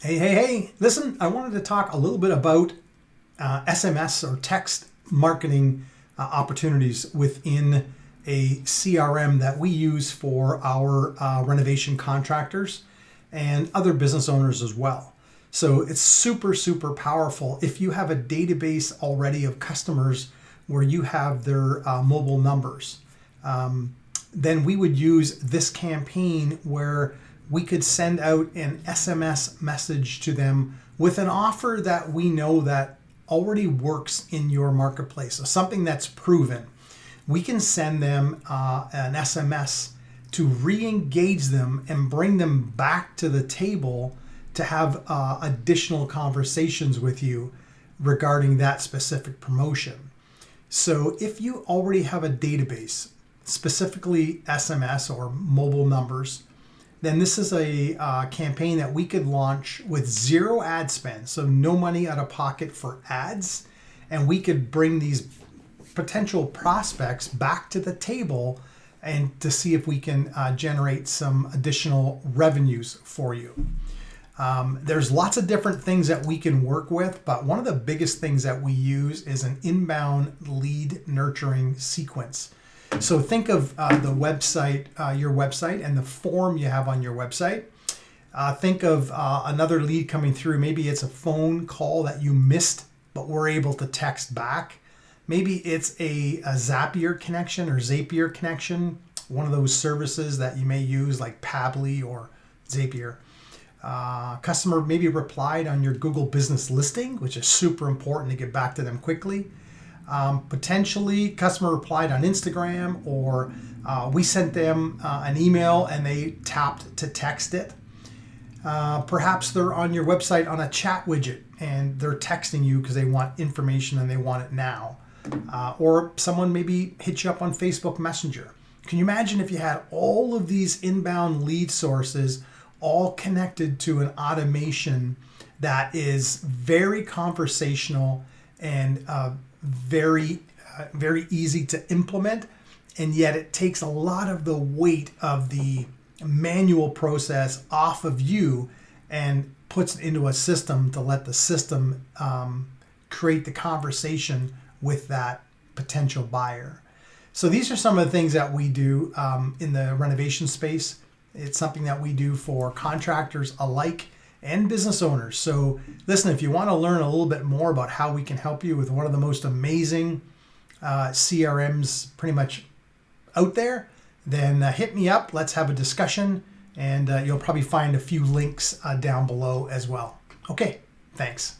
Hey, listen, I wanted to talk a little bit about SMS or text marketing opportunities within a CRM that we use for our renovation contractors and other business owners as well. So it's super, super powerful. If you have a database already of customers where you have their mobile numbers, then we would use this campaign where we could send out an SMS message to them with an offer that we know that already works in your marketplace. So something that's proven. We can send them an SMS to re-engage them and bring them back to the table to have additional conversations with you regarding that specific promotion. So if you already have a database, specifically SMS or mobile numbers, then this is a campaign that we could launch with zero ad spend, so no money out of pocket for ads, and we could bring these potential prospects back to the table and to see if we can generate some additional revenues for you. There's lots of different things that we can work with, but one of the biggest things that we use is an inbound lead nurturing sequence. So think of the website, your website, and the form you have on your website. Think of another lead coming through. Maybe it's a phone call that you missed, but we're able to text back. Maybe it's a Zapier connection or Zapier connection, one of those services that you may use like Pabbly or Zapier. Customer maybe replied on your Google business listing, which is super important to get back to them quickly. Potentially customer replied on Instagram, or we sent them an email and they tapped to text it. Perhaps they're on your website on a chat widget and they're texting you because they want information and they want it now. Or someone maybe hit you up on Facebook Messenger. Can you imagine if you had all of these inbound lead sources all connected to an automation that is very conversational and very easy to implement, and yet it takes a lot of the weight of the manual process off of you and puts it into a system to let the system create the conversation with that potential buyer. So these are some of the things that we do in the renovation space. It's something that we do for contractors alike and business owners. So listen, if you want to learn a little bit more about how we can help you with one of the most amazing CRMs pretty much out there, then hit me up. Let's have a discussion, and you'll probably find a few links down below as well. Okay, thanks.